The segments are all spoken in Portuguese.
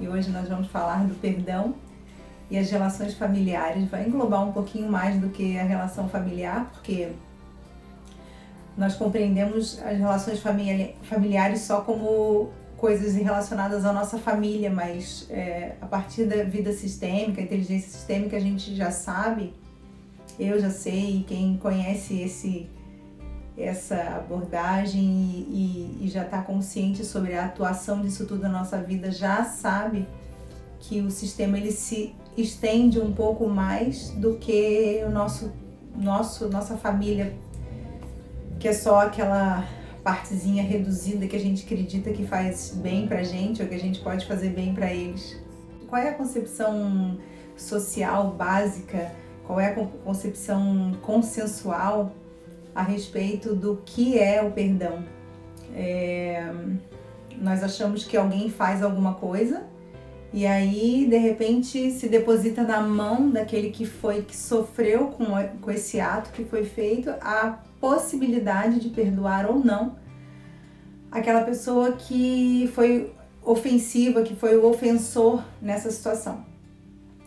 e hoje nós vamos falar do perdão e as relações familiares. Vai englobar um pouquinho mais do que a relação familiar, porque nós compreendemos as relações familiares só como coisas relacionadas à nossa família, mas a partir da vida sistêmica, inteligência sistêmica, a gente já sabe, eu já sei, e quem conhece essa abordagem e já está consciente sobre a atuação disso tudo na nossa vida, já sabe que o sistema ele se estende um pouco mais do que nossa família, que é só aquela partezinha reduzida que a gente acredita que faz bem pra gente ou que a gente pode fazer bem pra eles. Qual é a concepção social básica, qual é a concepção consensual a respeito do que é o perdão? Nós achamos que alguém faz alguma coisa e aí, de repente, se deposita na mão daquele que sofreu com esse ato que foi feito a possibilidade de perdoar ou não aquela pessoa que foi ofensiva, que foi o ofensor nessa situação.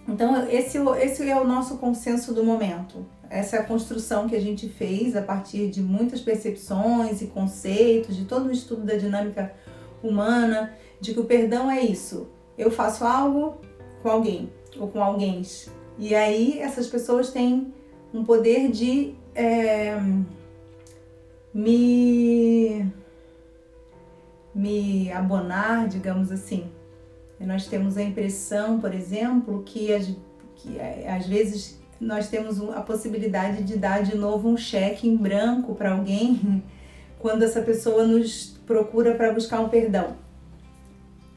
Então, esse é o nosso consenso do momento. Essa é a construção que a gente fez a partir de muitas percepções e conceitos, de todo o estudo da dinâmica humana, de que o perdão é isso. Eu faço algo com alguém ou com alguém. E aí essas pessoas têm um poder de me abonar, digamos assim. E nós temos a impressão, por exemplo, que às vezes nós temos a possibilidade de dar de novo um cheque em branco para alguém quando essa pessoa nos procura para buscar um perdão.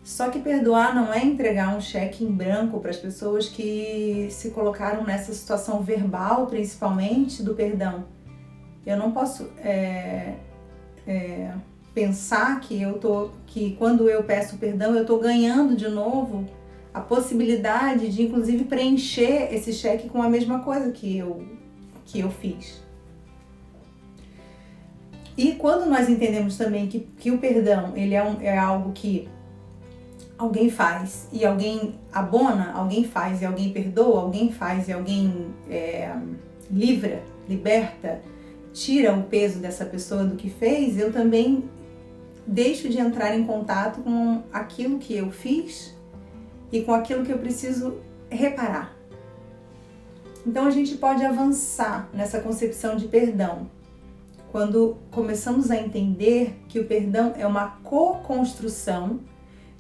Só que perdoar não é entregar um cheque em branco para as pessoas que se colocaram nessa situação verbal, principalmente, do perdão. Eu não posso pensar que quando eu peço perdão, eu estou ganhando de novo a possibilidade de, inclusive, preencher esse cheque com a mesma coisa que eu fiz. E quando nós entendemos também que o perdão ele é algo que alguém faz e alguém abona, alguém faz e alguém perdoa, alguém faz e alguém liberta, tira o peso dessa pessoa do que fez, eu também deixo de entrar em contato com aquilo que eu fiz e com aquilo que eu preciso reparar. Então a gente pode avançar nessa concepção de perdão quando começamos a entender que o perdão é uma co-construção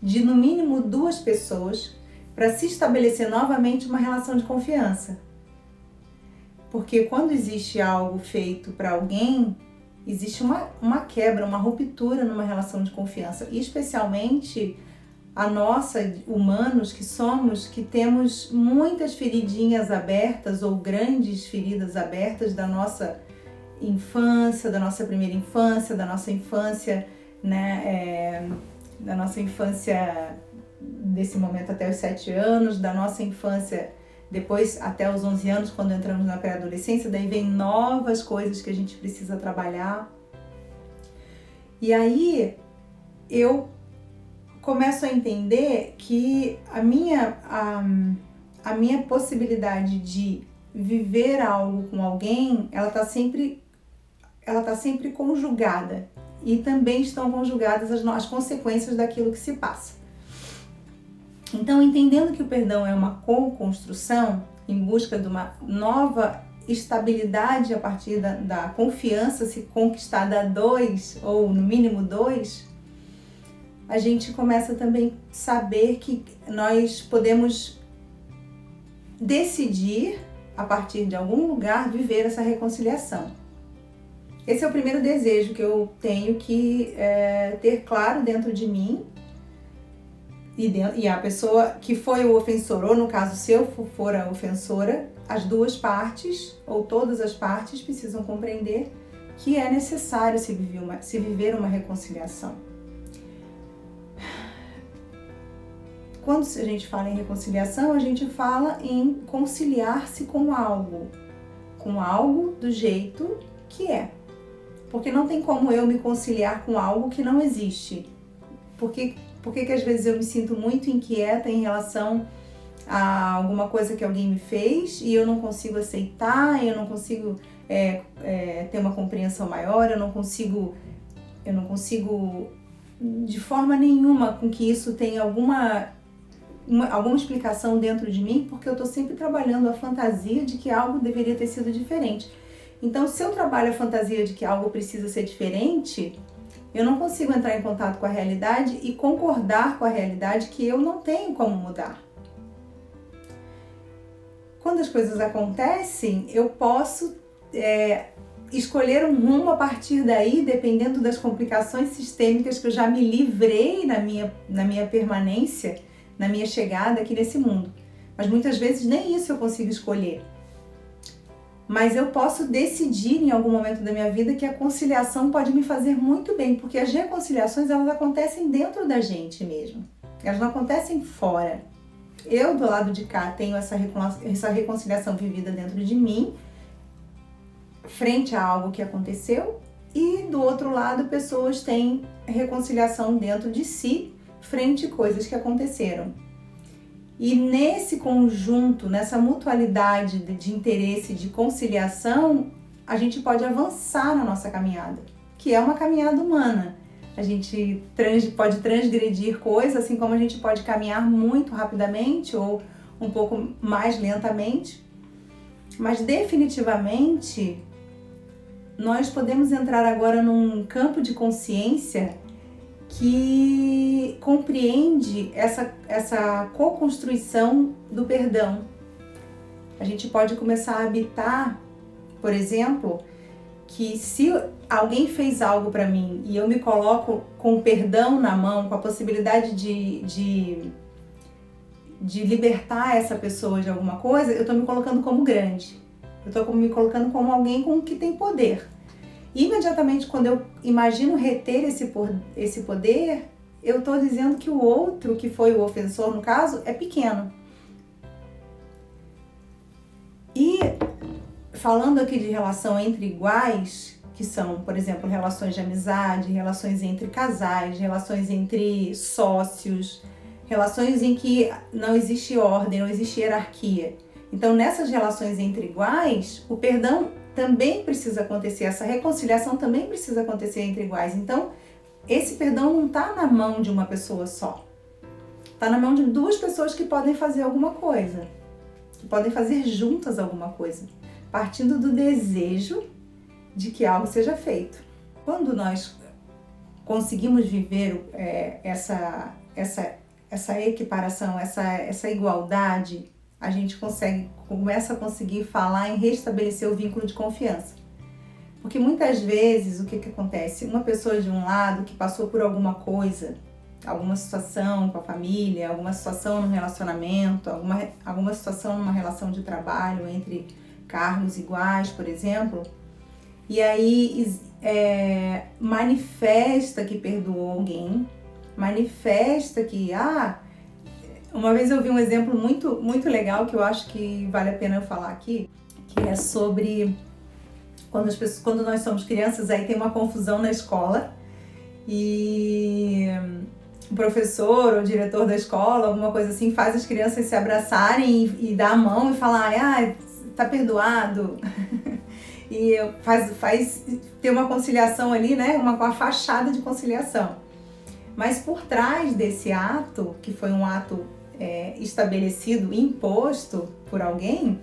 de no mínimo duas pessoas para se estabelecer novamente uma relação de confiança. Porque quando existe algo feito para alguém, existe uma quebra, uma ruptura numa relação de confiança. E especialmente a nossa, humanos que somos, que temos muitas feridinhas abertas ou grandes feridas abertas da nossa infância, da nossa primeira infância, da nossa infância, né? Da nossa infância desse momento até os 7 anos, da nossa infância depois até os 11 anos, quando entramos na pré-adolescência, daí vem novas coisas que a gente precisa trabalhar. E aí eu começo a entender que a minha possibilidade de viver algo com alguém, ela tá sempre conjugada. E também estão conjugadas as consequências daquilo que se passa. Então, entendendo que o perdão é uma co-construção em busca de uma nova estabilidade a partir da confiança se conquistada a 2 ou no mínimo 2, a gente começa também a saber que nós podemos decidir, a partir de algum lugar, viver essa reconciliação. Esse é o primeiro desejo que eu tenho que ter claro dentro de mim e a pessoa que foi o ofensor, ou no caso, se eu for a ofensora, as duas partes, ou todas as partes, precisam compreender que é necessário se viver uma reconciliação. Quando a gente fala em reconciliação, a gente fala em conciliar-se com algo do jeito que é. Porque não tem como eu me conciliar com algo que não existe. Porque Por que às vezes eu me sinto muito inquieta em relação a alguma coisa que alguém me fez e eu não consigo aceitar, eu não consigo ter uma compreensão maior, eu não consigo de forma nenhuma com que isso tenha alguma explicação dentro de mim, porque eu estou sempre trabalhando a fantasia de que algo deveria ter sido diferente. Então, se eu trabalho a fantasia de que algo precisa ser diferente, eu não consigo entrar em contato com a realidade e concordar com a realidade que eu não tenho como mudar. Quando as coisas acontecem, eu posso escolher um rumo a partir daí, dependendo das complicações sistêmicas que eu já me livrei na minha permanência, na minha chegada aqui nesse mundo. Mas muitas vezes nem isso eu consigo escolher. Mas eu posso decidir em algum momento da minha vida que a conciliação pode me fazer muito bem, porque as reconciliações, elas acontecem dentro da gente mesmo. Elas não acontecem fora. Eu, do lado de cá, tenho essa reconciliação vivida dentro de mim, frente a algo que aconteceu, e do outro lado, pessoas têm reconciliação dentro de si, frente a coisas que aconteceram. E nesse conjunto, nessa mutualidade de interesse, de conciliação, a gente pode avançar na nossa caminhada, que é uma caminhada humana. A gente pode transgredir coisas, assim como a gente pode caminhar muito rapidamente ou um pouco mais lentamente. Mas definitivamente, nós podemos entrar agora num campo de consciência que compreende essa co-construção do perdão. A gente pode começar a habitar, por exemplo, que se alguém fez algo para mim e eu me coloco com o perdão na mão, com a possibilidade de libertar essa pessoa de alguma coisa, eu estou me colocando como grande. Eu estou me colocando como alguém que tem poder. Imediatamente, quando eu imagino reter esse poder, eu estou dizendo que o outro, que foi o ofensor no caso, é pequeno. E falando aqui de relação entre iguais, que são, por exemplo, relações de amizade, relações entre casais, relações entre sócios, relações em que não existe ordem, não existe hierarquia. Então, nessas relações entre iguais, o perdão também precisa acontecer, essa reconciliação também precisa acontecer entre iguais. Então, esse perdão não está na mão de uma pessoa só. Está na mão de duas pessoas que podem fazer alguma coisa, que podem fazer juntas alguma coisa, partindo do desejo de que algo seja feito. Quando nós conseguimos viver essa equiparação, essa igualdade, a gente começa a conseguir falar em restabelecer o vínculo de confiança. Porque muitas vezes o que acontece? Uma pessoa de um lado que passou por alguma coisa, alguma situação com a família, alguma situação no relacionamento, alguma situação numa relação de trabalho entre cargos iguais, por exemplo, e aí manifesta que perdoou alguém, manifesta que uma vez eu vi um exemplo muito, muito legal que eu acho que vale a pena eu falar aqui, que é sobre quando nós somos crianças, aí tem uma confusão na escola e o professor ou o diretor da escola, alguma coisa assim, faz as crianças se abraçarem e dá a mão e falar, tá perdoado. E faz ter uma conciliação ali, né, uma fachada de conciliação. Mas por trás desse ato, que foi um ato estabelecido, imposto por alguém,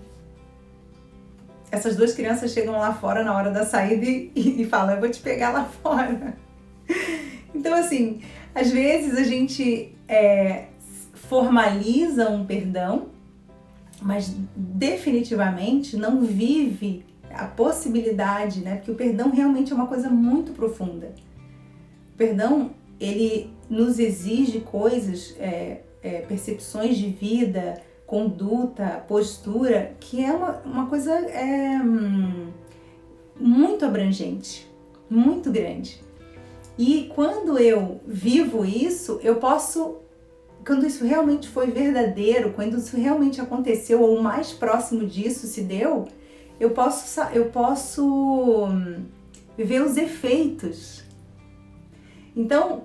essas duas crianças chegam lá fora na hora da saída e falam, eu vou te pegar lá fora. Então, assim, às vezes a gente formaliza um perdão, mas definitivamente não vive a possibilidade, né? Porque o perdão realmente é uma coisa muito profunda. O perdão, ele nos exige coisas, percepções de vida, conduta, postura, que é uma coisa muito abrangente, muito grande. E quando eu vivo isso, quando isso realmente foi verdadeiro, quando isso realmente aconteceu, ou o mais próximo disso se deu, eu posso viver os efeitos. Então,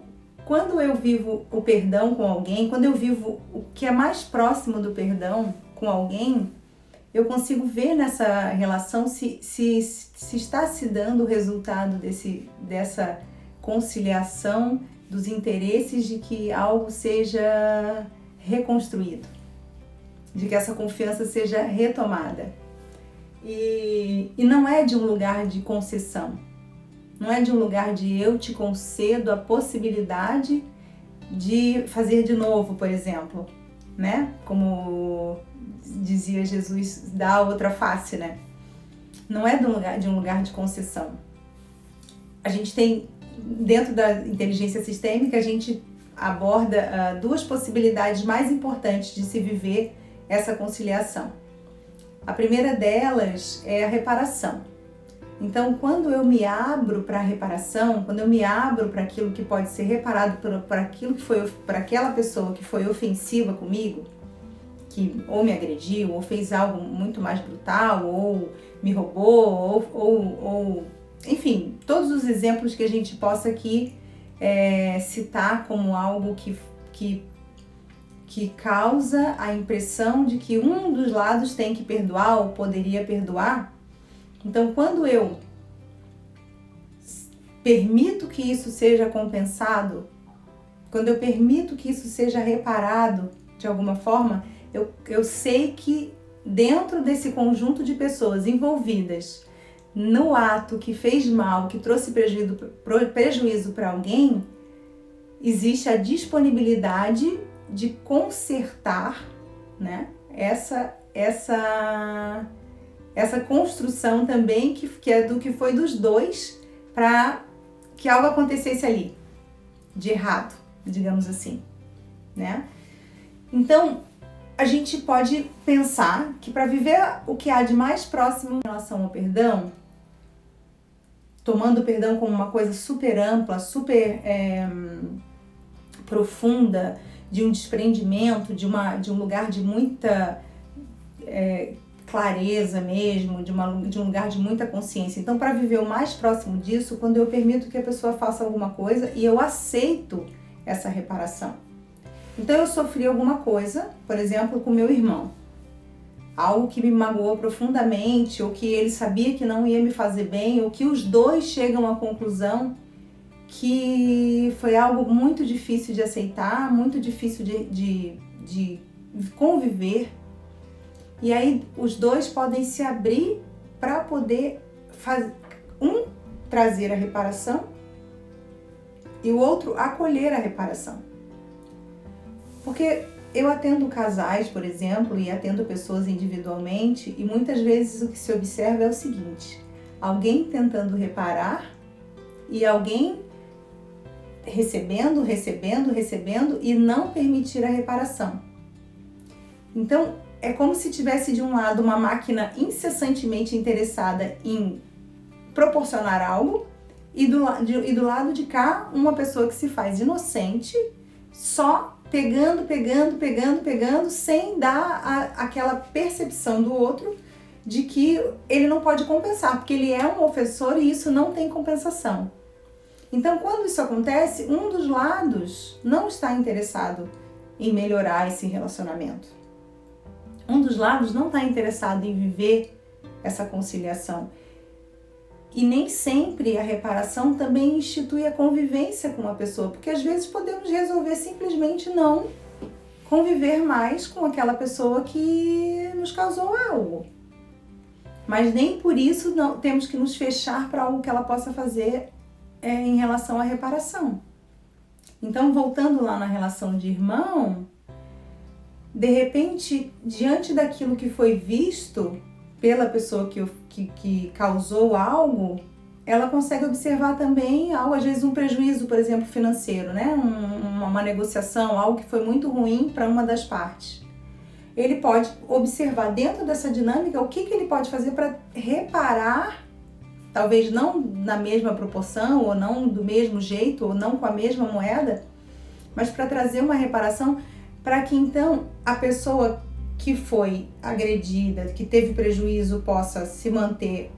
quando eu vivo o perdão com alguém, quando eu vivo o que é mais próximo do perdão com alguém, eu consigo ver nessa relação se está se dando o resultado dessa conciliação dos interesses de que algo seja reconstruído, de que essa confiança seja retomada. E não é de um lugar de concessão, não é de um lugar de eu te concedo a possibilidade de fazer de novo, por exemplo, né? Como dizia Jesus, dá a outra face, né? Não é de um lugar de concessão. A gente tem, dentro da inteligência sistêmica, a gente aborda duas possibilidades mais importantes de se viver essa conciliação. A primeira delas é a reparação. Então, quando eu me abro para a reparação, quando eu me abro para aquilo que pode ser reparado para aquilo que foi para aquela pessoa que foi ofensiva comigo, que ou me agrediu, ou fez algo muito mais brutal, ou me roubou, ou enfim, todos os exemplos que a gente possa aqui citar como algo que causa a impressão de que um dos lados tem que perdoar ou poderia perdoar. Então, quando eu permito que isso seja compensado, quando eu permito que isso seja reparado de alguma forma, eu sei que dentro desse conjunto de pessoas envolvidas no ato que fez mal, que trouxe prejuízo para alguém, existe a disponibilidade de consertar, né, essa construção também que é do que foi dos dois para que algo acontecesse ali de errado, digamos assim, né? Então, a gente pode pensar que para viver o que há de mais próximo em relação ao perdão, tomando o perdão como uma coisa super ampla, super profunda, de um desprendimento, de um lugar de muita clareza mesmo, de um lugar de muita consciência. Então, para viver o mais próximo disso, quando eu permito que a pessoa faça alguma coisa e eu aceito essa reparação. Então, eu sofri alguma coisa, por exemplo, com meu irmão. Algo que me magoou profundamente, ou que ele sabia que não ia me fazer bem, ou que os dois chegam à conclusão que foi algo muito difícil de aceitar, muito difícil de conviver. E aí os dois podem se abrir para poder trazer a reparação e o outro acolher a reparação. Porque eu atendo casais, por exemplo, e atendo pessoas individualmente, e muitas vezes o que se observa é o seguinte: alguém tentando reparar e alguém recebendo e não permitir a reparação. Então, é como se tivesse de um lado uma máquina incessantemente interessada em proporcionar algo e do lado de cá uma pessoa que se faz inocente, só pegando, sem dar aquela percepção do outro de que ele não pode compensar, porque ele é um ofensor e isso não tem compensação. Então, quando isso acontece, um dos lados não está interessado em melhorar esse relacionamento. Um dos lados não está interessado em viver essa conciliação. E nem sempre a reparação também institui a convivência com uma pessoa, porque às vezes podemos resolver simplesmente não conviver mais com aquela pessoa que nos causou algo. Mas nem por isso não temos que nos fechar para algo que ela possa fazer em relação à reparação. Então, voltando lá na relação de irmão, de repente, diante daquilo que foi visto pela pessoa que causou algo, ela consegue observar também algo, às vezes um prejuízo, por exemplo, financeiro, né? Uma negociação, algo que foi muito ruim para uma das partes. Ele pode observar dentro dessa dinâmica o que ele pode fazer para reparar, talvez não na mesma proporção, ou não do mesmo jeito, ou não com a mesma moeda, mas para trazer uma reparação para que então a pessoa que foi agredida, que teve prejuízo, possa se manter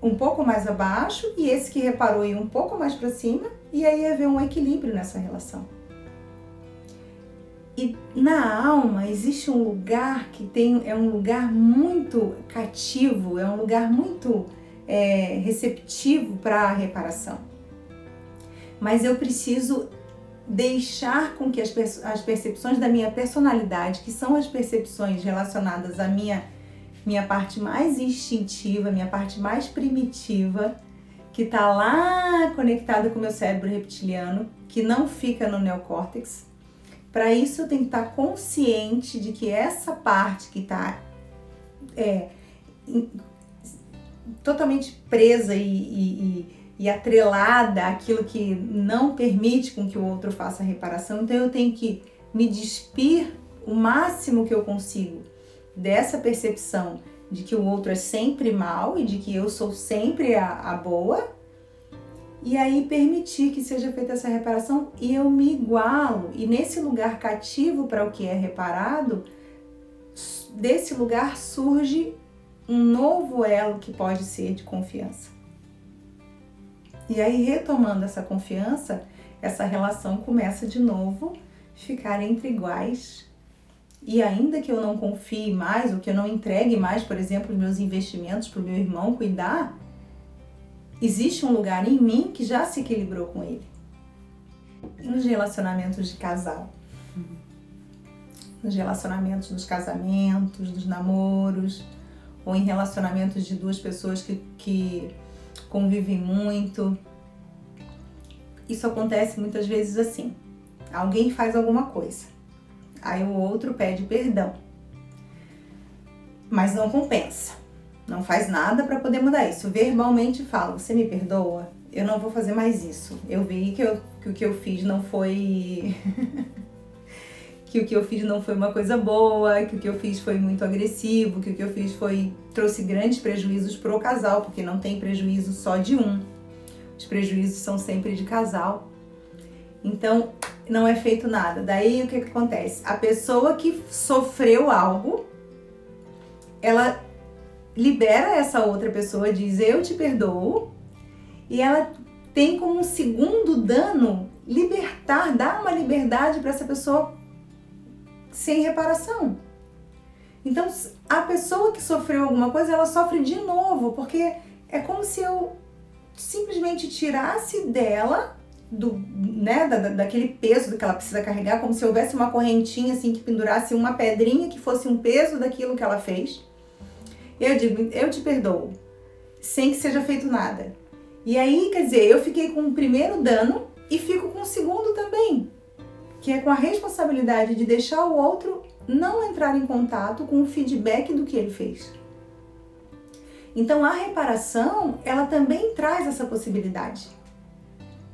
um pouco mais abaixo e esse que reparou ir um pouco mais para cima, e aí haver um equilíbrio nessa relação. E na alma existe um lugar que é um lugar muito cativo, é um lugar muito receptivo para a reparação. Mas eu preciso deixar com que as percepções da minha personalidade, que são as percepções relacionadas à minha parte mais instintiva, minha parte mais primitiva, que está lá conectada com o meu cérebro reptiliano, que não fica no neocórtex. Para isso eu tenho que estar consciente de que essa parte que está totalmente presa e atrelada àquilo que não permite com que o outro faça a reparação, então eu tenho que me despir o máximo que eu consigo dessa percepção de que o outro é sempre mal e de que eu sou sempre a boa, e aí permitir que seja feita essa reparação e eu me igualo. E nesse lugar cativo para o que é reparado, desse lugar surge um novo elo que pode ser de confiança. E aí, retomando essa confiança, essa relação começa de novo a ficar entre iguais. E ainda que eu não confie mais, ou que eu não entregue mais, por exemplo, os meus investimentos para o meu irmão cuidar, existe um lugar em mim que já se equilibrou com ele. Nos relacionamentos de casal, nos relacionamentos dos casamentos, dos namoros, ou em relacionamentos de duas pessoas que convivem muito, isso acontece muitas vezes assim. Alguém faz alguma coisa, aí o outro pede perdão, mas não compensa, não faz nada para poder mudar isso. Verbalmente fala: você me perdoa? Eu não vou fazer mais isso. Eu vi que o que eu fiz não foi que o que eu fiz não foi uma coisa boa, que o que eu fiz foi muito agressivo, que o que eu fiz trouxe grandes prejuízos para o casal, porque não tem prejuízo só de um. Os prejuízos são sempre de casal. Então, não é feito nada. Daí, o que acontece? A pessoa que sofreu algo, ela libera essa outra pessoa, diz: eu te perdoo, e ela tem como um segundo dano dar uma liberdade para essa pessoa sem reparação. Então, a pessoa que sofreu alguma coisa, ela sofre de novo, porque é como se eu simplesmente tirasse dela, daquele peso que ela precisa carregar, como se houvesse uma correntinha assim que pendurasse uma pedrinha que fosse um peso daquilo que ela fez. Eu digo: eu te perdoo, sem que seja feito nada. E aí, quer dizer, eu fiquei com o primeiro dano e fico com o segundo também, que é com a responsabilidade de deixar o outro não entrar em contato com o feedback do que ele fez. Então, a reparação, ela também traz essa possibilidade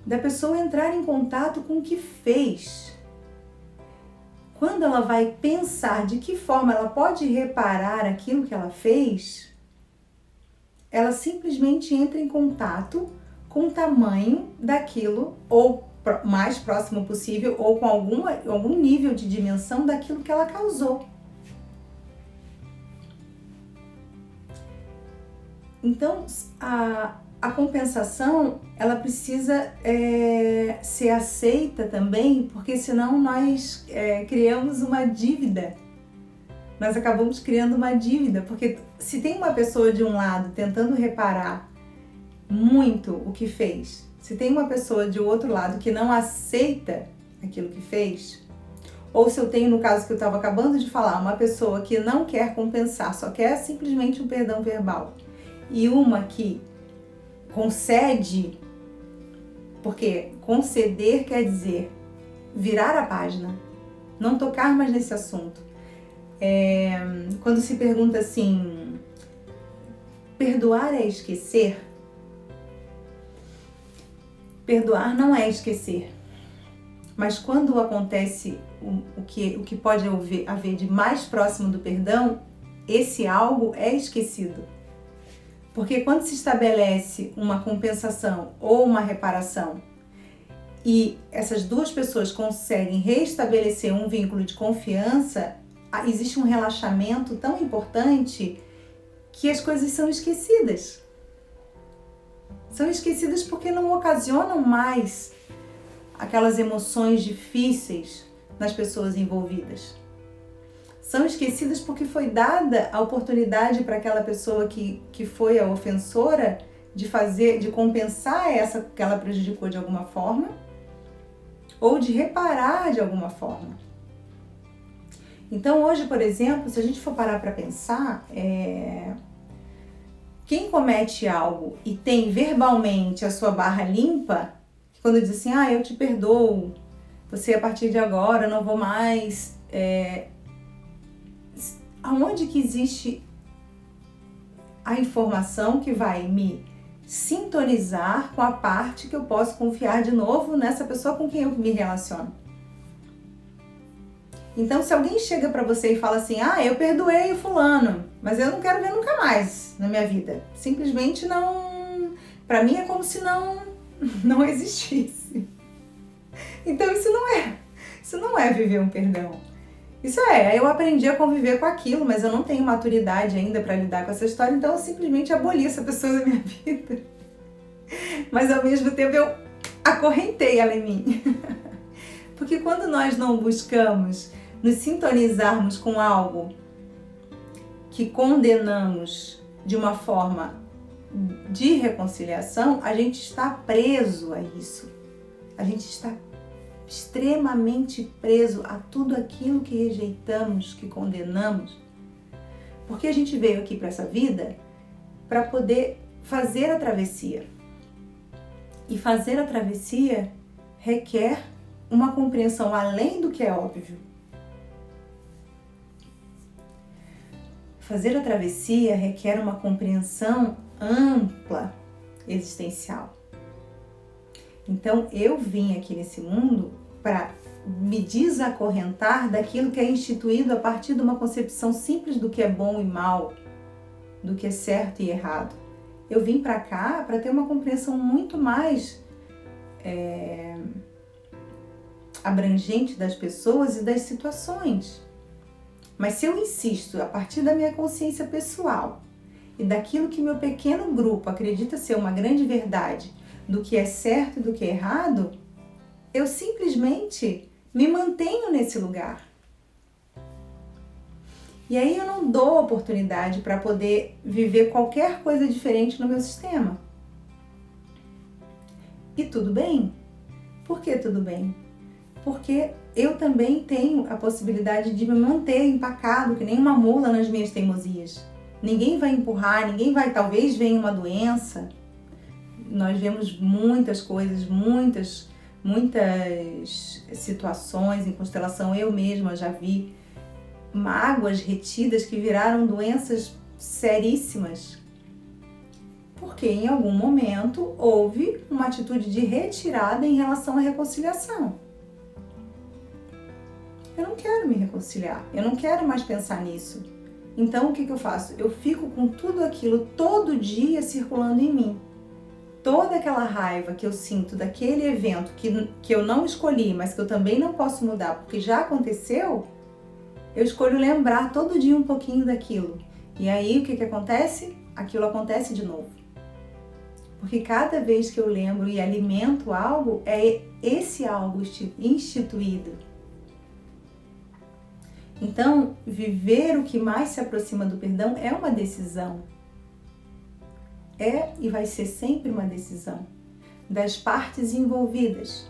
da pessoa entrar em contato com o que fez. Quando ela vai pensar de que forma ela pode reparar aquilo que ela fez, ela simplesmente entra em contato com o tamanho daquilo, ou mais próximo possível, ou com algum nível de dimensão daquilo que ela causou. Então, a compensação, ela precisa ser aceita também, porque senão nós criamos uma dívida. Nós acabamos criando uma dívida, porque se tem uma pessoa de um lado tentando reparar muito o que fez, se tem uma pessoa de outro lado que não aceita aquilo que fez, ou se eu tenho, no caso que eu estava acabando de falar, uma pessoa que não quer compensar, só quer simplesmente um perdão verbal, e uma que concede, porque conceder quer dizer virar a página, não tocar mais nesse assunto. Quando se pergunta assim, perdoar é esquecer? Perdoar não é esquecer, mas quando acontece o que pode haver de mais próximo do perdão, esse algo é esquecido. Porque quando se estabelece uma compensação ou uma reparação e essas duas pessoas conseguem restabelecer um vínculo de confiança, existe um relaxamento tão importante que as coisas são esquecidas. São esquecidas porque não ocasionam mais aquelas emoções difíceis nas pessoas envolvidas. São esquecidas porque foi dada a oportunidade para aquela pessoa que foi a ofensora de compensar essa que ela prejudicou de alguma forma ou de reparar de alguma forma. Então hoje, por exemplo, se a gente for parar para pensar, quem comete algo e tem verbalmente a sua barra limpa, quando diz assim, eu te perdoo, você a partir de agora não vou mais... Aonde que existe a informação que vai me sintonizar com a parte que eu posso confiar de novo nessa pessoa com quem eu me relaciono? Então, se alguém chega pra você e fala assim, eu perdoei o fulano, mas eu não quero ver nunca mais na minha vida. Simplesmente não... Pra mim é como se não existisse. Então, isso não é viver um perdão. Eu aprendi a conviver com aquilo, mas eu não tenho maturidade ainda para lidar com essa história, então eu simplesmente aboli essa pessoa da minha vida. Mas ao mesmo tempo eu acorrentei ela em mim. Porque quando nós não buscamos nos sintonizarmos com algo que condenamos de uma forma de reconciliação, a gente está preso a isso. A gente está extremamente preso a tudo aquilo que rejeitamos, que condenamos, porque a gente veio aqui para essa vida para poder fazer a travessia. E fazer a travessia requer uma compreensão além do que é óbvio. Fazer a travessia requer uma compreensão ampla, existencial. Então, eu vim aqui nesse mundo para me desacorrentar daquilo que é instituído a partir de uma concepção simples do que é bom e mal, do que é certo e errado. Eu vim para cá para ter uma compreensão muito mais abrangente das pessoas e das situações. Mas se eu insisto a partir da minha consciência pessoal e daquilo que meu pequeno grupo acredita ser uma grande verdade, do que é certo e do que é errado, eu simplesmente me mantenho nesse lugar. E aí eu não dou oportunidade para poder viver qualquer coisa diferente no meu sistema. E tudo bem? Por que tudo bem? Porque eu também tenho a possibilidade de me manter empacado, que nem uma mula nas minhas teimosias. Ninguém vai empurrar, talvez venha uma doença. Nós vemos muitas coisas, muitas situações em constelação. Eu mesma já vi mágoas retidas que viraram doenças seríssimas. Porque em algum momento houve uma atitude de retirada em relação à reconciliação. Eu não quero me reconciliar, eu não quero mais pensar nisso. Então o que eu faço? Eu fico com tudo aquilo todo dia circulando em mim. Toda aquela raiva que eu sinto daquele evento que eu não escolhi, mas que eu também não posso mudar porque já aconteceu, eu escolho lembrar todo dia um pouquinho daquilo. E aí o que acontece? Aquilo acontece de novo. Porque cada vez que eu lembro e alimento algo, é esse algo instituído. Então, viver o que mais se aproxima do perdão é uma decisão. É e vai ser sempre uma decisão das partes envolvidas.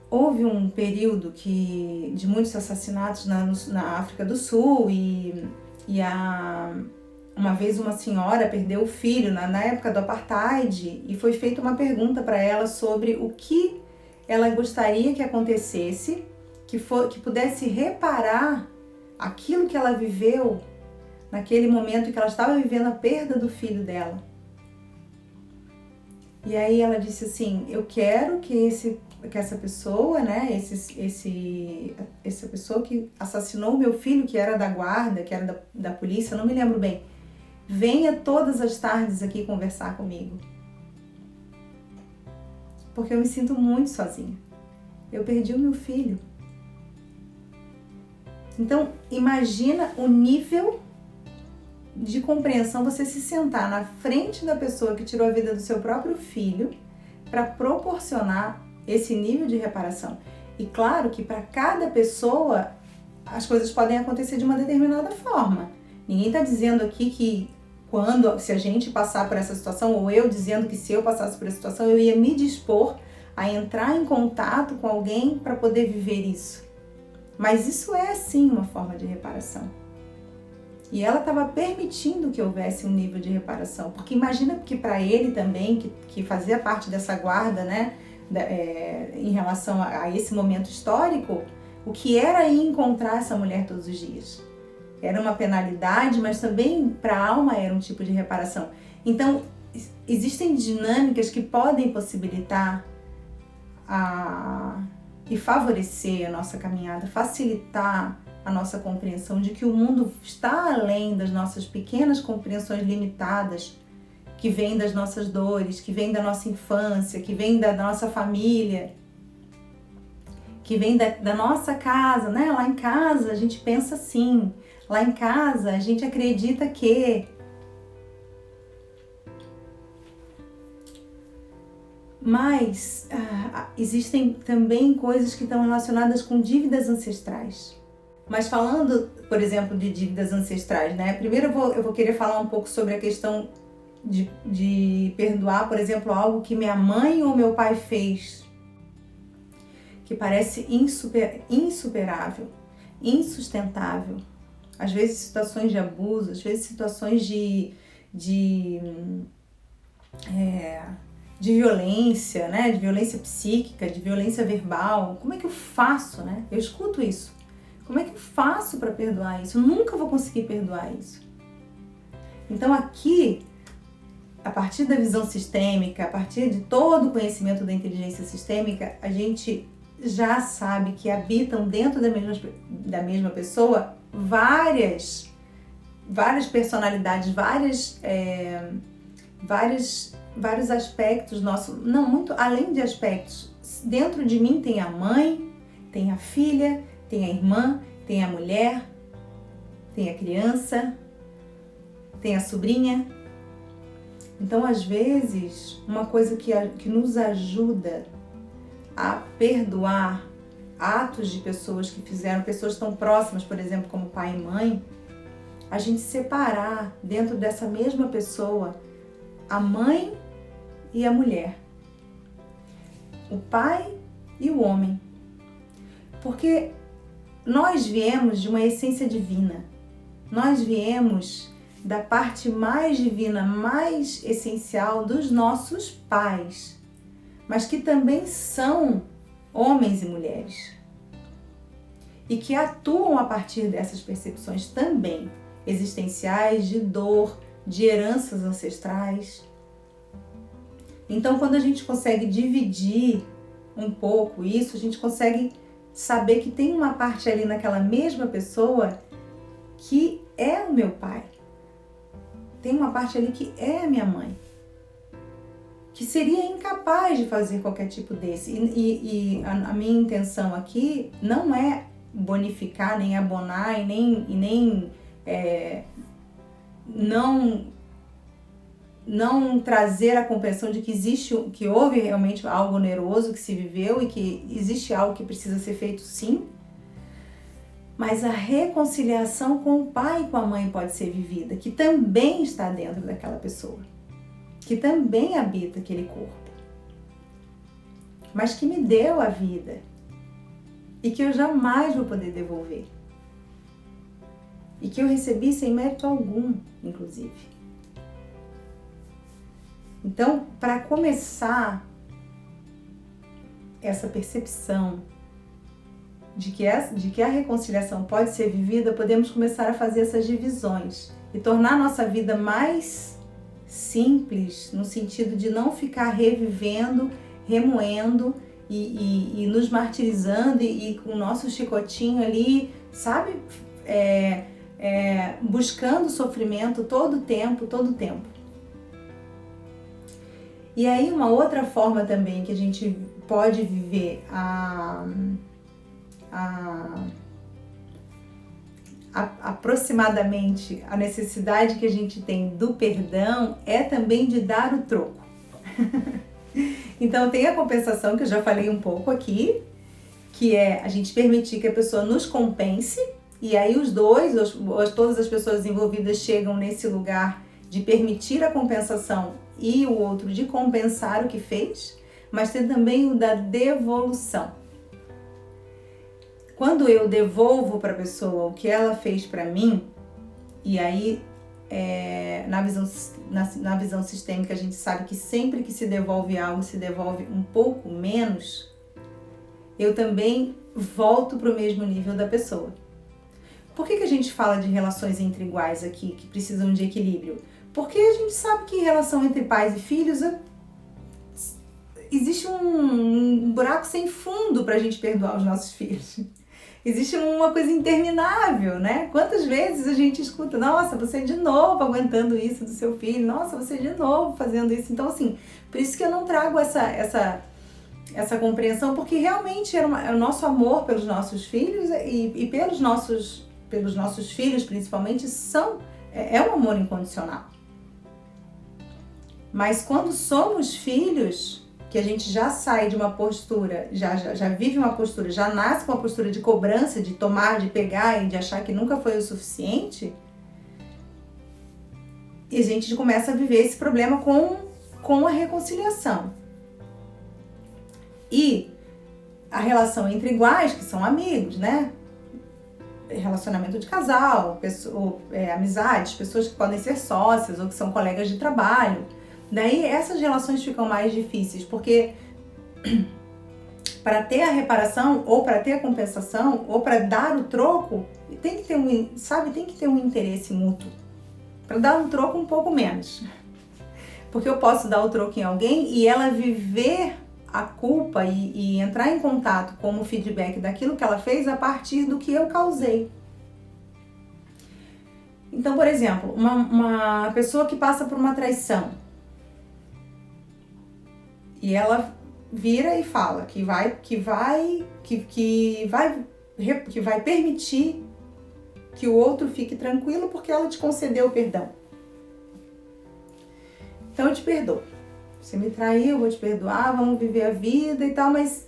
Houve um período de muitos assassinatos na África do Sul uma vez uma senhora perdeu o filho na época do apartheid e foi feita uma pergunta para ela sobre o que ela gostaria que acontecesse, que pudesse reparar aquilo que ela viveu naquele momento que ela estava vivendo a perda do filho dela. E aí ela disse assim, eu quero que essa pessoa, né, essa pessoa que assassinou o meu filho, que era da guarda, que era da polícia, não me lembro bem, venha todas as tardes aqui conversar comigo. Porque eu me sinto muito sozinha. Eu perdi o meu filho. Então, imagina o nível de compreensão você se sentar na frente da pessoa que tirou a vida do seu próprio filho para proporcionar esse nível de reparação. E claro que para cada pessoa as coisas podem acontecer de uma determinada forma. Ninguém está dizendo aqui que se a gente passar por essa situação, ou eu dizendo que se eu passasse por essa situação, eu ia me dispor a entrar em contato com alguém para poder viver isso. Mas isso é sim uma forma de reparação. E ela estava permitindo que houvesse um nível de reparação, porque imagina que para ele também, que fazia parte dessa guarda, né, em relação a esse momento histórico, o que era ir encontrar essa mulher todos os dias. Era uma penalidade, mas também para a alma era um tipo de reparação. Então, existem dinâmicas que podem possibilitar e favorecer a nossa caminhada, facilitar a nossa compreensão de que o mundo está além das nossas pequenas compreensões limitadas, que vêm das nossas dores, que vêm da nossa infância, que vêm da nossa família, que vem da nossa casa, né? Lá em casa a gente pensa assim, lá em casa a gente acredita que... Mas existem também coisas que estão relacionadas com dívidas ancestrais. Mas falando, por exemplo, de dívidas ancestrais, né? Primeiro eu vou querer falar um pouco sobre a questão de perdoar, por exemplo, algo que minha mãe ou meu pai fez, que parece insuperável, insustentável. Às vezes situações de abuso, às vezes situações de violência, né? De violência psíquica, de violência verbal. Como é que eu faço, né? Eu escuto isso. Como é que eu faço para perdoar isso? Eu nunca vou conseguir perdoar isso. Então aqui, a partir da visão sistêmica, a partir de todo o conhecimento da inteligência sistêmica, a gente já sabe que habitam dentro da mesma pessoa várias personalidades, vários aspectos nossos, não, muito além de aspectos. Dentro de mim tem a mãe, tem a filha, tem a irmã, tem a mulher, tem a criança, tem a sobrinha. Então, às vezes, uma coisa que nos ajuda a perdoar atos de pessoas que fizeram, pessoas tão próximas, por exemplo, como pai e mãe, a gente separar dentro dessa mesma pessoa a mãe e a mulher, o pai e o homem. Porque nós viemos de uma essência divina, nós viemos da parte mais divina, mais essencial dos nossos pais, mas que também são homens e mulheres e que atuam a partir dessas percepções também existenciais, de dor, de heranças ancestrais. Então, quando a gente consegue dividir um pouco isso, a gente consegue saber que tem uma parte ali naquela mesma pessoa que é o meu pai. Tem uma parte ali que é a minha mãe, que seria incapaz de fazer qualquer tipo desse. E a minha intenção aqui não é bonificar, nem abonar, e nem não trazer a compreensão de que houve realmente algo oneroso que se viveu e que existe algo que precisa ser feito, sim. Mas a reconciliação com o pai e com a mãe pode ser vivida, que também está dentro daquela pessoa, que também habita aquele corpo, mas que me deu a vida e que eu jamais vou poder devolver. E que eu recebi sem mérito algum, inclusive. Então, para começar essa percepção de que a reconciliação pode ser vivida, podemos começar a fazer essas divisões e tornar a nossa vida mais simples, no sentido de não ficar revivendo, remoendo e nos martirizando e com o nosso chicotinho ali, sabe? Buscando sofrimento todo o tempo. E aí uma outra forma também que a gente pode viver a aproximadamente a necessidade que a gente tem do perdão é também de dar o troco. Então tem a compensação que eu já falei um pouco aqui, que é a gente permitir que a pessoa nos compense, e aí os dois, todas as pessoas envolvidas chegam nesse lugar de permitir a compensação e o outro de compensar o que fez, mas tem também o da devolução. Quando eu devolvo para a pessoa o que ela fez para mim, e aí na visão sistêmica a gente sabe que sempre que se devolve algo, se devolve um pouco menos, eu também volto para o mesmo nível da pessoa. Por que a gente fala de relações entre iguais aqui, que precisam de equilíbrio? Porque a gente sabe que em relação entre pais e filhos existe um buraco sem fundo para a gente perdoar os nossos filhos. Existe uma coisa interminável, né? Quantas vezes a gente escuta, nossa, você de novo aguentando isso do seu filho, nossa, você de novo fazendo isso. Então, assim, por isso que eu não trago essa compreensão, porque realmente é o nosso amor pelos nossos filhos e pelos nossos filhos, principalmente, é um amor incondicional. Mas quando somos filhos, que a gente já sai de uma postura, já vive uma postura, já nasce com uma postura de cobrança, de tomar, de pegar e de achar que nunca foi o suficiente, e a gente começa a viver esse problema com a reconciliação. E a relação entre iguais, que são amigos, né? Relacionamento de casal, amizades, pessoas que podem ser sócias ou que são colegas de trabalho. Daí essas relações ficam mais difíceis, porque para ter a reparação, ou para ter a compensação, ou para dar o troco, tem que ter um interesse mútuo. Para dar um troco um pouco menos. Porque eu posso dar o troco em alguém e ela viver a culpa e entrar em contato como feedback daquilo que ela fez a partir do que eu causei. Então, por exemplo, uma pessoa que passa por uma traição e ela vira e fala que vai permitir que o outro fique tranquilo porque ela te concedeu o perdão. Então eu te perdoo. Você me traiu, eu vou te perdoar, vamos viver a vida e tal, mas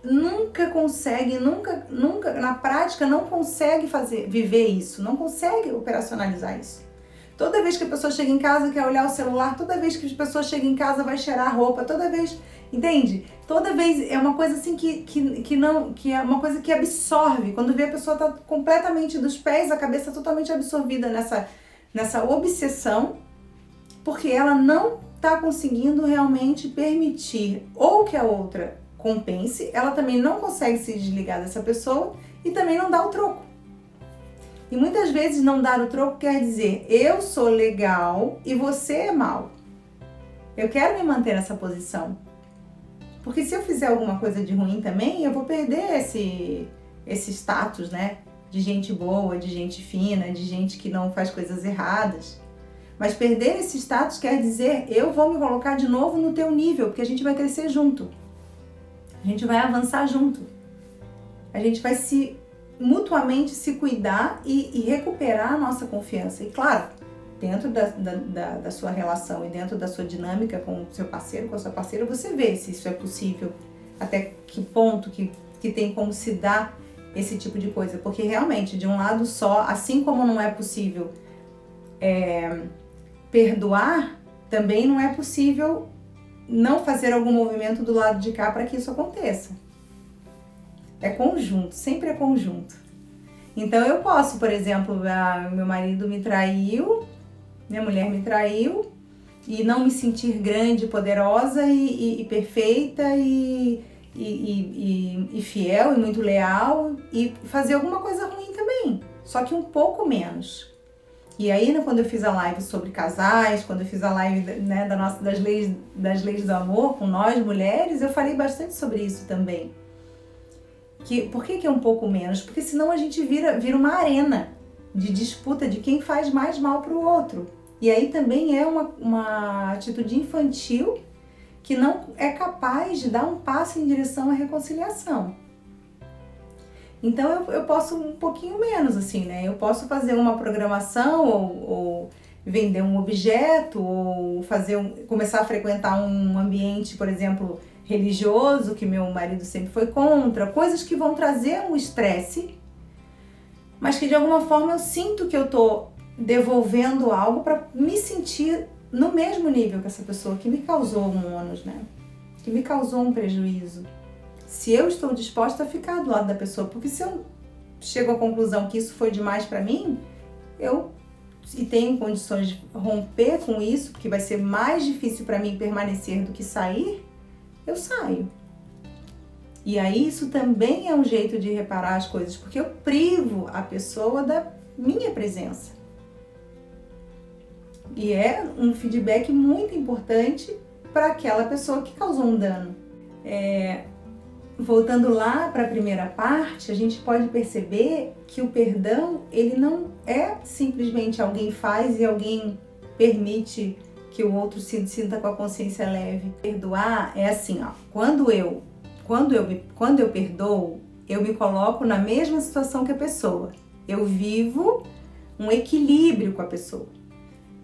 nunca consegue, na prática não consegue viver isso, não consegue operacionalizar isso. Toda vez que a pessoa chega em casa quer olhar o celular, toda vez que a pessoa chega em casa vai cheirar a roupa, toda vez, entende? Toda vez é uma coisa assim que é uma coisa que absorve. Quando vê a pessoa tá completamente dos pés, a cabeça totalmente absorvida nessa obsessão, porque ela não está conseguindo realmente permitir ou que a outra compense, ela também não consegue se desligar dessa pessoa e também não dá o troco. E muitas vezes não dar o troco quer dizer, eu sou legal e você é mal. Eu quero me manter nessa posição. Porque se eu fizer alguma coisa de ruim também, eu vou perder esse status, né? De gente boa, de gente fina, de gente que não faz coisas erradas. Mas perder esse status quer dizer, eu vou me colocar de novo no teu nível, porque a gente vai crescer junto. A gente vai avançar junto. A gente vai mutuamente se cuidar e recuperar a nossa confiança. E claro, dentro da sua relação e dentro da sua dinâmica com o seu parceiro, com a sua parceira, você vê se isso é possível, até que ponto que tem como se dar esse tipo de coisa. Porque realmente, de um lado só, assim como não é possível perdoar, também não é possível não fazer algum movimento do lado de cá para que isso aconteça. É conjunto, sempre é conjunto. Então eu posso, por exemplo, meu marido me traiu, minha mulher me traiu, e não me sentir grande, poderosa e perfeita e fiel e muito leal e fazer alguma coisa ruim também, só que um pouco menos. E aí, quando eu fiz a live sobre casais, quando eu fiz a live, né, das leis do amor com nós mulheres, eu falei bastante sobre isso também. Por que é um pouco menos? Porque senão a gente vira uma arena de disputa de quem faz mais mal para o outro. E aí também é uma atitude infantil que não é capaz de dar um passo em direção à reconciliação. Então eu posso um pouquinho menos, assim, né? Eu posso fazer uma programação ou vender um objeto ou começar a frequentar um ambiente, por exemplo, religioso, que meu marido sempre foi contra, coisas que vão trazer um estresse, mas que de alguma forma eu sinto que eu tô devolvendo algo para me sentir no mesmo nível que essa pessoa que me causou um ônus, né? Que me causou um prejuízo. Se eu estou disposta a ficar do lado da pessoa, porque se eu chego à conclusão que isso foi demais para mim, e tenho condições de romper com isso, porque vai ser mais difícil para mim permanecer do que sair, eu saio. E aí isso também é um jeito de reparar as coisas, porque eu privo a pessoa da minha presença. E é um feedback muito importante para aquela pessoa que causou um dano. Voltando lá para a primeira parte, a gente pode perceber que o perdão, ele não é simplesmente alguém faz e alguém permite que o outro se sinta com a consciência leve. Perdoar é assim, ó, quando eu perdoo, eu me coloco na mesma situação que a pessoa. Eu vivo um equilíbrio com a pessoa.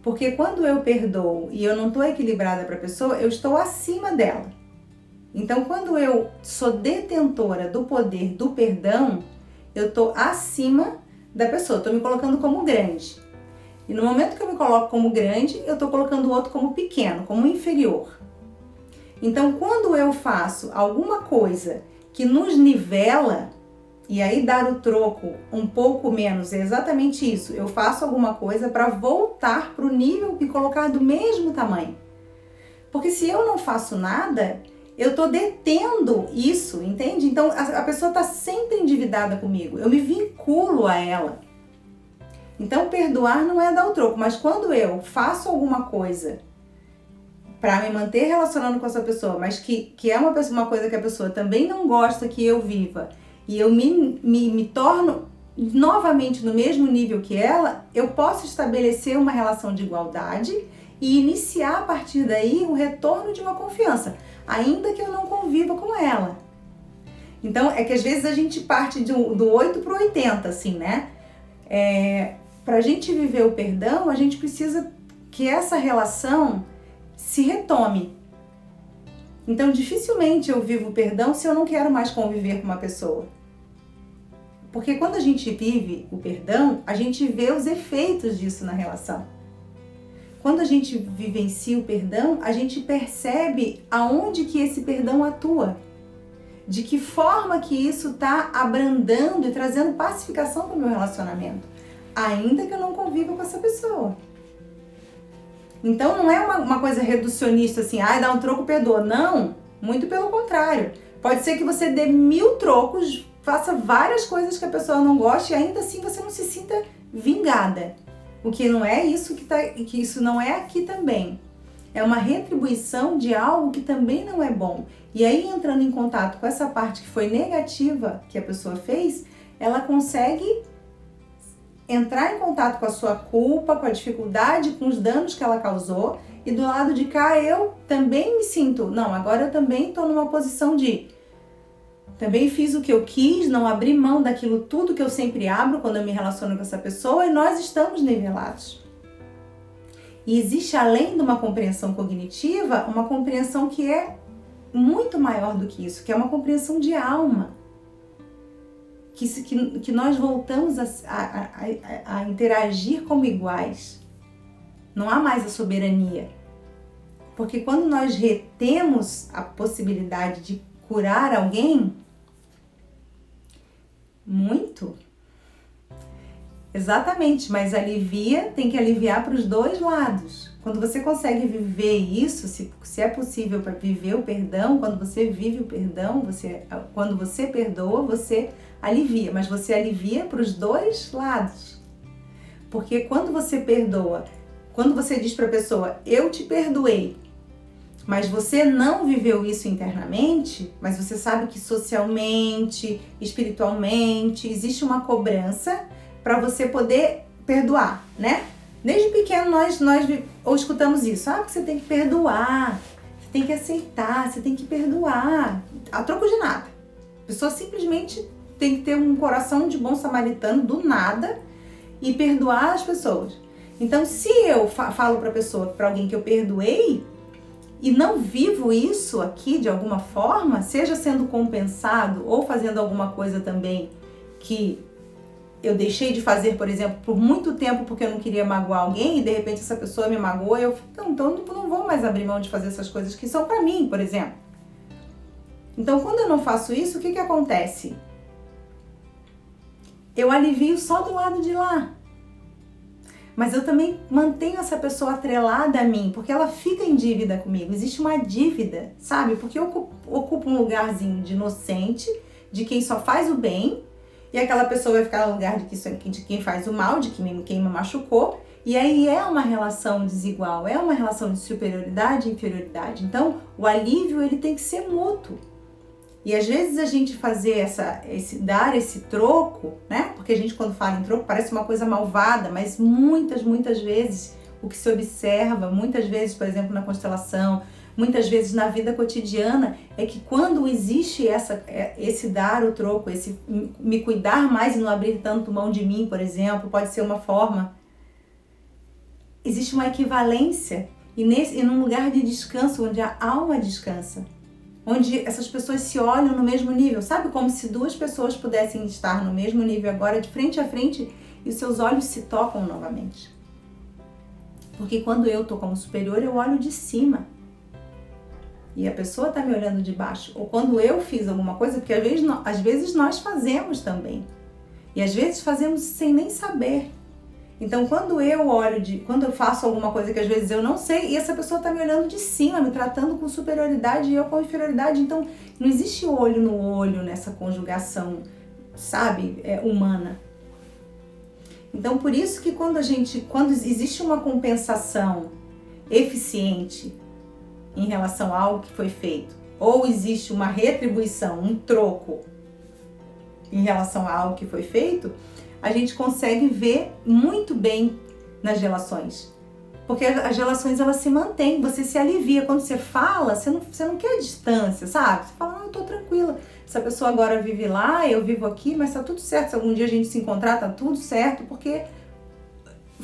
Porque quando eu perdoo e eu não estou equilibrada para a pessoa, eu estou acima dela. Então, quando eu sou detentora do poder do perdão, eu estou acima da pessoa, estou me colocando como grande. E no momento que eu me coloco como grande, eu estou colocando o outro como pequeno, como inferior. Então, quando eu faço alguma coisa que nos nivela, e aí dar o troco um pouco menos, é exatamente isso. Eu faço alguma coisa para voltar para o nível e colocar do mesmo tamanho. Porque se eu não faço nada, eu tô detendo isso, entende? Então a pessoa tá sempre endividada comigo, eu me vinculo a ela. Então perdoar não é dar o troco, mas quando eu faço alguma coisa para me manter relacionando com essa pessoa, mas que é uma coisa que a pessoa também não gosta que eu viva, e eu me torno novamente no mesmo nível que ela, eu posso estabelecer uma relação de igualdade e iniciar a partir daí o retorno de uma confiança, ainda que eu não conviva com ela. Então, é que às vezes a gente parte do 8 para o 80, assim, né? Para a gente viver o perdão, a gente precisa que essa relação se retome. Então, dificilmente eu vivo o perdão se eu não quero mais conviver com uma pessoa. Porque quando a gente vive o perdão, a gente vê os efeitos disso na relação. Quando a gente vivencia o perdão, a gente percebe aonde que esse perdão atua. De que forma que isso está abrandando e trazendo pacificação para o meu relacionamento. Ainda que eu não conviva com essa pessoa. Então não é uma coisa reducionista assim, dá um troco, perdoa. Não, muito pelo contrário. Pode ser que você dê 1000 trocos, faça várias coisas que a pessoa não goste e ainda assim você não se sinta vingada. O que não é isso que isso não é aqui também. É uma retribuição de algo que também não é bom. E aí, entrando em contato com essa parte que foi negativa que a pessoa fez, ela consegue entrar em contato com a sua culpa, com a dificuldade, com os danos que ela causou. E do lado de cá, eu também me sinto, não, agora eu também estou numa posição de... Também fiz o que eu quis, não abri mão daquilo tudo que eu sempre abro quando eu me relaciono com essa pessoa e nós estamos nivelados. E existe, além de uma compreensão cognitiva, uma compreensão que é muito maior do que isso, que é uma compreensão de alma. Que nós voltamos a interagir como iguais. Não há mais a soberania. Porque quando nós retemos a possibilidade de curar alguém, muito, exatamente, mas tem que aliviar para os dois lados. Quando você consegue viver isso, se é possível para viver o perdão, quando você vive o perdão, quando você perdoa, você alivia, mas você alivia para os dois lados. Porque quando você perdoa, quando você diz para a pessoa, eu te perdoei, mas você não viveu isso internamente, mas você sabe que socialmente, espiritualmente, existe uma cobrança para você poder perdoar, né? Desde pequeno nós escutamos isso. Porque você tem que perdoar, você tem que aceitar, você tem que perdoar. A troco de nada. A pessoa simplesmente tem que ter um coração de bom samaritano do nada e perdoar as pessoas. Então, se eu falo para alguém que eu perdoei e não vivo isso aqui de alguma forma, seja sendo compensado ou fazendo alguma coisa também que eu deixei de fazer, por exemplo, por muito tempo porque eu não queria magoar alguém e de repente essa pessoa me magoou e eu então não vou mais abrir mão de fazer essas coisas que são para mim, por exemplo. Então, quando eu não faço isso, o que acontece? Eu alivio só do lado de lá. Mas eu também mantenho essa pessoa atrelada a mim, porque ela fica em dívida comigo. Existe uma dívida, sabe? Porque eu ocupo um lugarzinho de inocente, de quem só faz o bem, e aquela pessoa vai ficar no lugar de quem faz o mal, de quem me machucou. E aí é uma relação desigual, é uma relação de superioridade e inferioridade. Então, o alívio ele tem que ser mútuo. E às vezes a gente fazer dar esse troco, né? Porque a gente quando fala em troco parece uma coisa malvada, mas muitas vezes o que se observa, muitas vezes, por exemplo, na constelação, muitas vezes na vida cotidiana, é que quando existe esse dar o troco, esse me cuidar mais e não abrir tanto mão de mim, por exemplo, pode ser uma forma, existe uma equivalência e num lugar de descanso, onde a alma descansa, onde essas pessoas se olham no mesmo nível, sabe? Como se duas pessoas pudessem estar no mesmo nível agora, de frente a frente, e os seus olhos se tocam novamente. Porque quando eu tô como superior, eu olho de cima. E a pessoa tá me olhando de baixo. Ou quando eu fiz alguma coisa, porque às vezes nós fazemos também. E às vezes fazemos sem nem saber. Então, quando eu faço alguma coisa que às vezes eu não sei, e essa pessoa tá me olhando de cima, me tratando com superioridade e eu com inferioridade. Então, não existe olho no olho nessa conjugação, sabe, humana. Então, por isso que quando existe uma compensação eficiente em relação a algo que foi feito, ou existe uma retribuição, um troco em relação a algo que foi feito, a gente consegue ver muito bem nas relações. Porque as relações, elas se mantêm, você se alivia. Quando você fala, você não quer distância, sabe? Você fala, não, eu tô tranquila. Essa pessoa agora vive lá, eu vivo aqui, mas tá tudo certo. Se algum dia a gente se encontrar, tá tudo certo, porque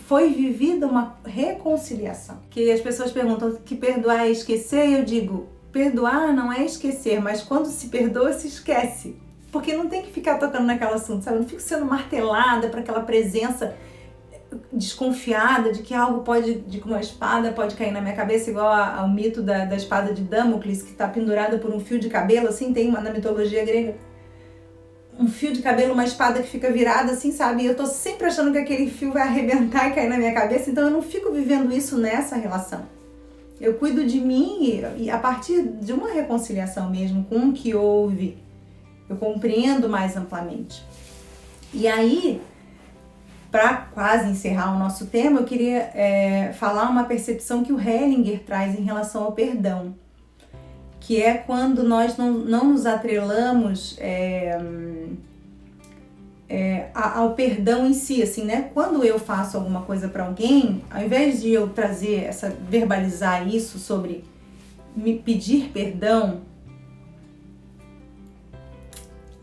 foi vivida uma reconciliação. Que as pessoas perguntam que perdoar é esquecer, e eu digo, perdoar não é esquecer, mas quando se perdoa, se esquece. Porque não tem que ficar tocando naquele assunto, sabe? Eu não fico sendo martelada para aquela presença desconfiada de que algo de uma espada pode cair na minha cabeça, igual ao mito da espada de Damocles, que está pendurada por um fio de cabelo, assim, tem uma na mitologia grega. Um fio de cabelo, uma espada que fica virada, assim, sabe? E eu tô sempre achando que aquele fio vai arrebentar e cair na minha cabeça, então eu não fico vivendo isso nessa relação. Eu cuido de mim e a partir de uma reconciliação mesmo com o que houve, eu compreendo mais amplamente. E aí, para quase encerrar o nosso tema, eu queria falar uma percepção que o Hellinger traz em relação ao perdão, que é quando nós não nos atrelamos ao perdão em si, assim, né? Quando eu faço alguma coisa para alguém, ao invés de eu verbalizar isso sobre me pedir perdão,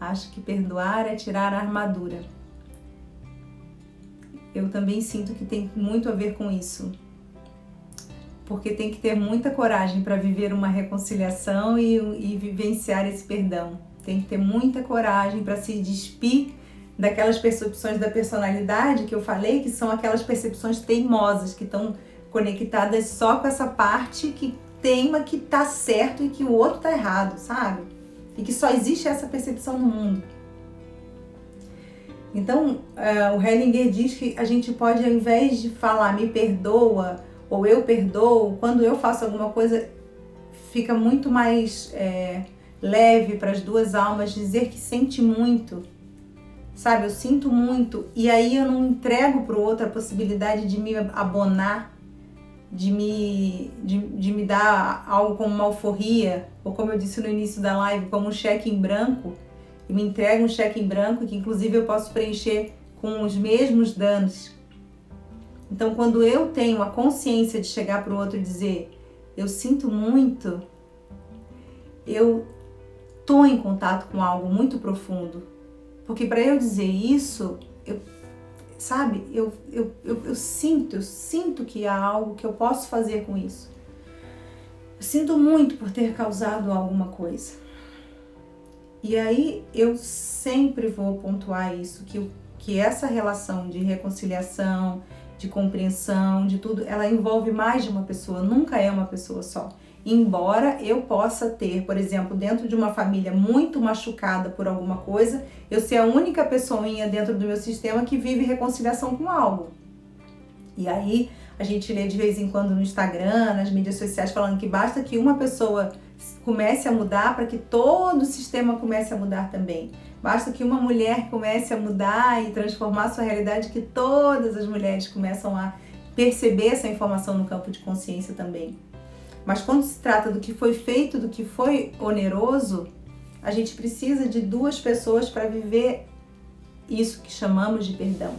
acho que perdoar é tirar a armadura. Eu também sinto que tem muito a ver com isso. Porque tem que ter muita coragem para viver uma reconciliação e vivenciar esse perdão. Tem que ter muita coragem para se despir daquelas percepções da personalidade que eu falei, que são aquelas percepções teimosas, que estão conectadas só com essa parte que teima que tá certo e que o outro tá errado, sabe? E que só existe essa percepção no mundo. Então, o Hellinger diz que a gente pode, ao invés de falar me perdoa ou eu perdoo, quando eu faço alguma coisa, fica muito mais leve para as duas almas dizer que sente muito, sabe? Eu sinto muito, e aí eu não entrego para o outro a possibilidade de me abonar, de me dar algo como uma alforria, ou como eu disse no início da live, como um cheque em branco, e me entrega um cheque em branco que inclusive eu posso preencher com os mesmos danos. Então, quando eu tenho a consciência de chegar para o outro e dizer eu sinto muito, eu estou em contato com algo muito profundo. Porque para eu dizer isso, eu sinto que há algo que eu posso fazer com isso. Eu sinto muito por ter causado alguma coisa. E aí eu sempre vou pontuar isso, que essa relação de reconciliação, de compreensão, de tudo, ela envolve mais de uma pessoa, nunca é uma pessoa só. Embora eu possa ter, por exemplo, dentro de uma família muito machucada por alguma coisa, eu ser a única pessoinha dentro do meu sistema que vive reconciliação com algo. E aí a gente lê de vez em quando no Instagram, nas mídias sociais, falando que basta que uma pessoa comece a mudar para que todo o sistema comece a mudar também. Basta que uma mulher comece a mudar e transformar a sua realidade, que todas as mulheres começam a perceber essa informação no campo de consciência também. Mas quando se trata do que foi feito, do que foi oneroso, a gente precisa de duas pessoas para viver isso que chamamos de perdão.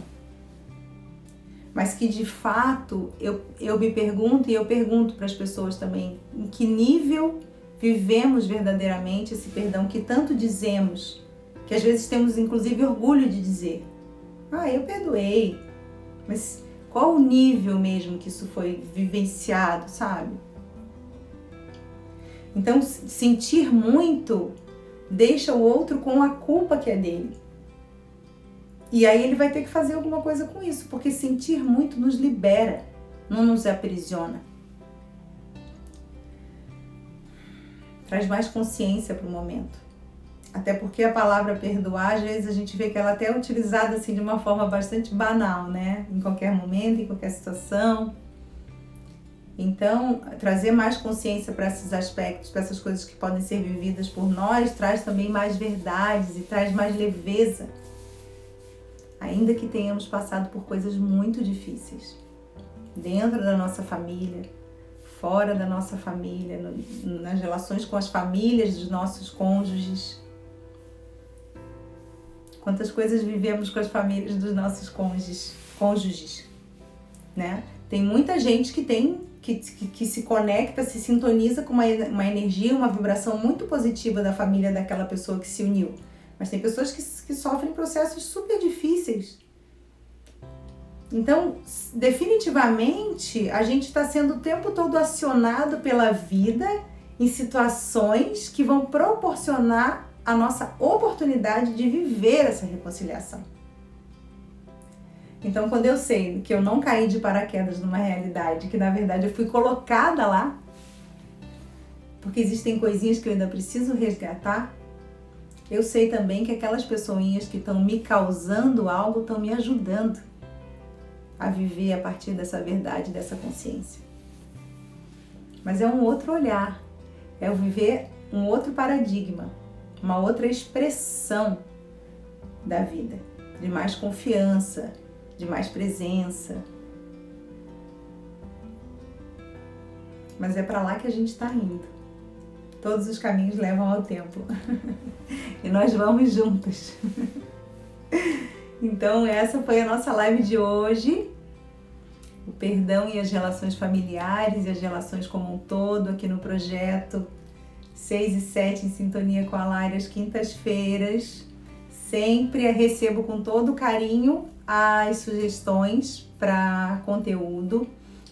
Mas que de fato eu me pergunto e eu pergunto para as pessoas também, em que nível vivemos verdadeiramente esse perdão que tanto dizemos, que às vezes temos inclusive orgulho de dizer. Eu perdoei, mas qual o nível mesmo que isso foi vivenciado, sabe? Então, sentir muito deixa o outro com a culpa que é dele. E aí ele vai ter que fazer alguma coisa com isso, porque sentir muito nos libera, não nos aprisiona. Traz mais consciência para o momento. Até porque a palavra perdoar, às vezes a gente vê que ela até é utilizada assim de uma forma bastante banal, né? Em qualquer momento, em qualquer situação. Então, trazer mais consciência para esses aspectos, para essas coisas que podem ser vividas por nós, traz também mais verdades e traz mais leveza. Ainda que tenhamos passado por coisas muito difíceis, dentro da nossa família, fora da nossa família, nas relações com as famílias dos nossos cônjuges. Quantas coisas vivemos com as famílias dos nossos cônjuges, né? Tem muita gente que se conecta, se sintoniza com uma energia, uma vibração muito positiva da família daquela pessoa que se uniu. Mas tem pessoas que sofrem processos super difíceis. Então, definitivamente, a gente está sendo o tempo todo acionado pela vida em situações que vão proporcionar a nossa oportunidade de viver essa reconciliação. Então, quando eu sei que eu não caí de paraquedas numa realidade, que na verdade eu fui colocada lá, porque existem coisinhas que eu ainda preciso resgatar, eu sei também que aquelas pessoinhas que estão me causando algo estão me ajudando a viver a partir dessa verdade, dessa consciência. Mas é um outro olhar, é o viver um outro paradigma, uma outra expressão da vida, de mais confiança, de mais presença. Mas é para lá que a gente está indo. Todos os caminhos levam ao templo. E nós vamos juntos. Então essa foi a nossa live de hoje. O perdão e as relações familiares e as relações como um todo aqui no projeto 6 e 7 em sintonia com a Lari às quintas-feiras. Sempre recebo com todo carinho as sugestões para conteúdo.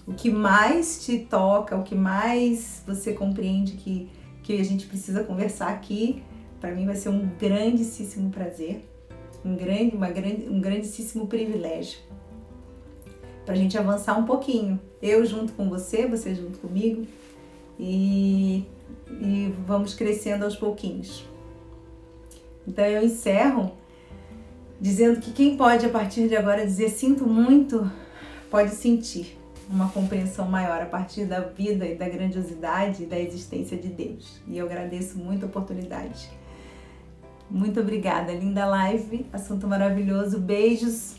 O que mais te toca, o que mais você compreende que a gente precisa conversar aqui, para mim vai ser um grandíssimo prazer, um grandíssimo privilégio. Pra gente avançar um pouquinho, eu junto com você junto comigo, e vamos crescendo aos pouquinhos. Então eu encerro dizendo que quem pode a partir de agora dizer sinto muito, pode sentir uma compreensão maior a partir da vida e da grandiosidade da existência de Deus. E eu agradeço muito a oportunidade. Muito obrigada, linda live, assunto maravilhoso, beijos.